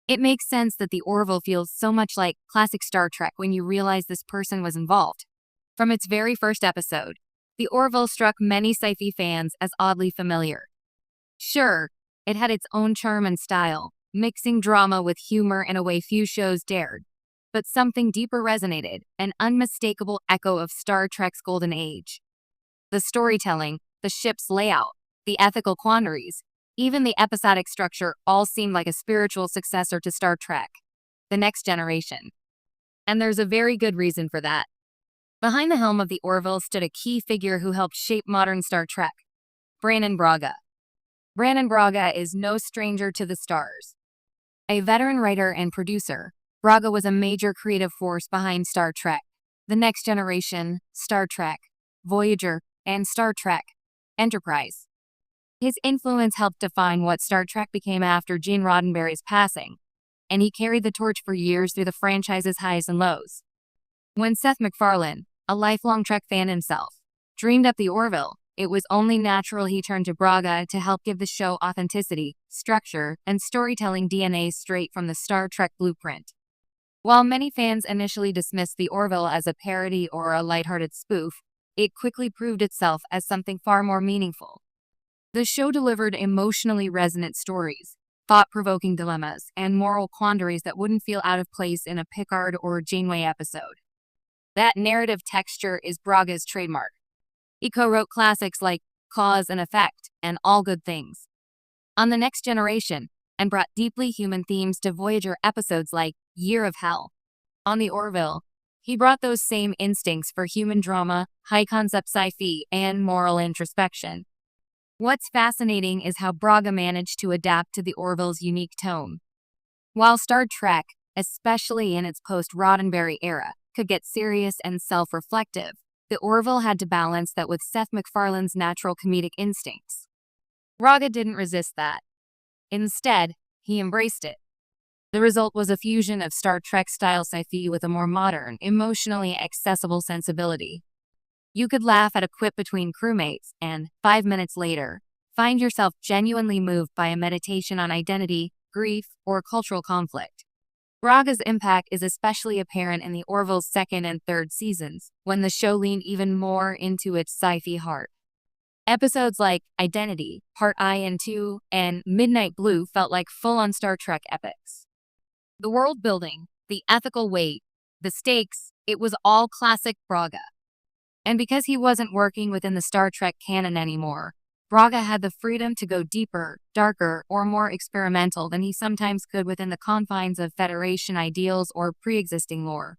It makes sense that the Orville feels so much like classic Star Trek when you realize this person was involved. From its very first episode, the Orville struck many sci-fi fans as oddly familiar. Sure, it had its own charm and style, mixing drama with humor in a way few shows dared. But something deeper resonated, an unmistakable echo of Star Trek's golden age. The storytelling, the ship's layout, the ethical quandaries, even the episodic structure all seemed like a spiritual successor to Star Trek, The Next Generation. And there's a very good reason for that. Behind the helm of the Orville stood a key figure who helped shape modern Star Trek, Brannon Braga. Brannon Braga is no stranger to the stars. A veteran writer and producer, Braga was a major creative force behind Star Trek, The Next Generation, Star Trek, Voyager, and Star Trek, Enterprise. His influence helped define what Star Trek became after Gene Roddenberry's passing, and he carried the torch for years through the franchise's highs and lows. When Seth MacFarlane, a lifelong Trek fan himself, dreamed up the Orville, it was only natural he turned to Braga to help give the show authenticity, structure, and storytelling DNA straight from the Star Trek blueprint. While many fans initially dismissed the Orville as a parody or a lighthearted spoof, it quickly proved itself as something far more meaningful. The show delivered emotionally resonant stories, thought-provoking dilemmas, and moral quandaries that wouldn't feel out of place in a Picard or Janeway episode. That narrative texture is Braga's trademark. He co-wrote classics like Cause and Effect and All Good Things on The Next Generation, and brought deeply human themes to Voyager episodes like Year of Hell. On the Orville, he brought those same instincts for human drama, high-concept sci-fi, and moral introspection. What's fascinating is how Braga managed to adapt to the Orville's unique tone. While Star Trek, especially in its post-Roddenberry era, could get serious and self-reflective, the Orville had to balance that with Seth MacFarlane's natural comedic instincts. Braga didn't resist that. Instead, he embraced it. The result was a fusion of Star Trek-style sci-fi with a more modern, emotionally accessible sensibility. You could laugh at a quip between crewmates and, 5 minutes later, find yourself genuinely moved by a meditation on identity, grief, or cultural conflict. Braga's impact is especially apparent in the Orville's second and third seasons, when the show leaned even more into its sci-fi heart. Episodes like Identity, Part I and II, and Midnight Blue felt like full-on Star Trek epics. The world building, the ethical weight, the stakes, it was all classic Braga. And because he wasn't working within the Star Trek canon anymore, Braga had the freedom to go deeper, darker, or more experimental than he sometimes could within the confines of Federation ideals or pre-existing lore.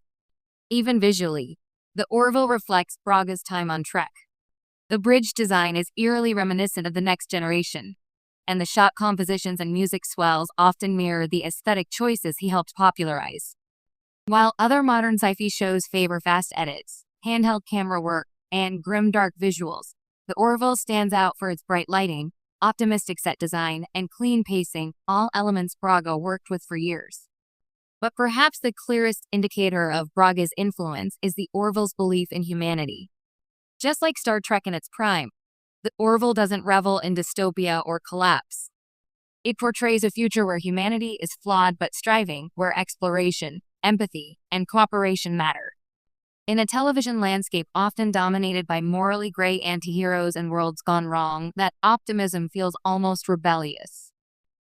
Even visually, the Orville reflects Braga's time on Trek. The bridge design is eerily reminiscent of The Next Generation, and the shot compositions and music swells often mirror the aesthetic choices he helped popularize. While other modern sci-fi shows favor fast edits, handheld camera work, and grim-dark visuals, the Orville stands out for its bright lighting, optimistic set design, and clean pacing, all elements Braga worked with for years. But perhaps the clearest indicator of Braga's influence is the Orville's belief in humanity. Just like Star Trek in its prime, the Orville doesn't revel in dystopia or collapse. It portrays a future where humanity is flawed but striving, where exploration, empathy, and cooperation matter. In a television landscape often dominated by morally gray antiheroes and worlds gone wrong, that optimism feels almost rebellious.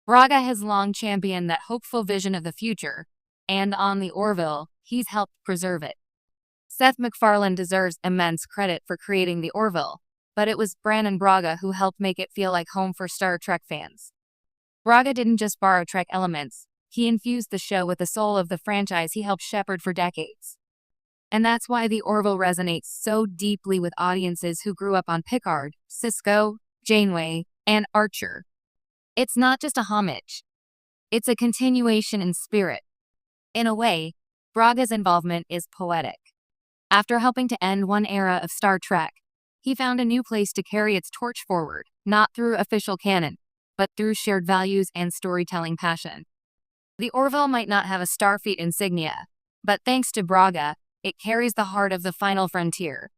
Braga has long championed that hopeful vision of the future, and on the Orville, he's helped preserve it. Seth MacFarlane deserves immense credit for creating the Orville, but it was Brannon Braga who helped make it feel like home for Star Trek fans. Braga didn't just borrow Trek elements, he infused the show with the soul of the franchise he helped shepherd for decades. And that's why the Orville resonates so deeply with audiences who grew up on Picard, Sisko, Janeway, and Archer. It's not just a homage. It's a continuation in spirit. In a way, Braga's involvement is poetic. After helping to end one era of Star Trek, he found a new place to carry its torch forward, not through official canon, but through shared values and storytelling passion. The Orville might not have a Starfleet insignia, but thanks to Braga, it carries the heart of the final frontier.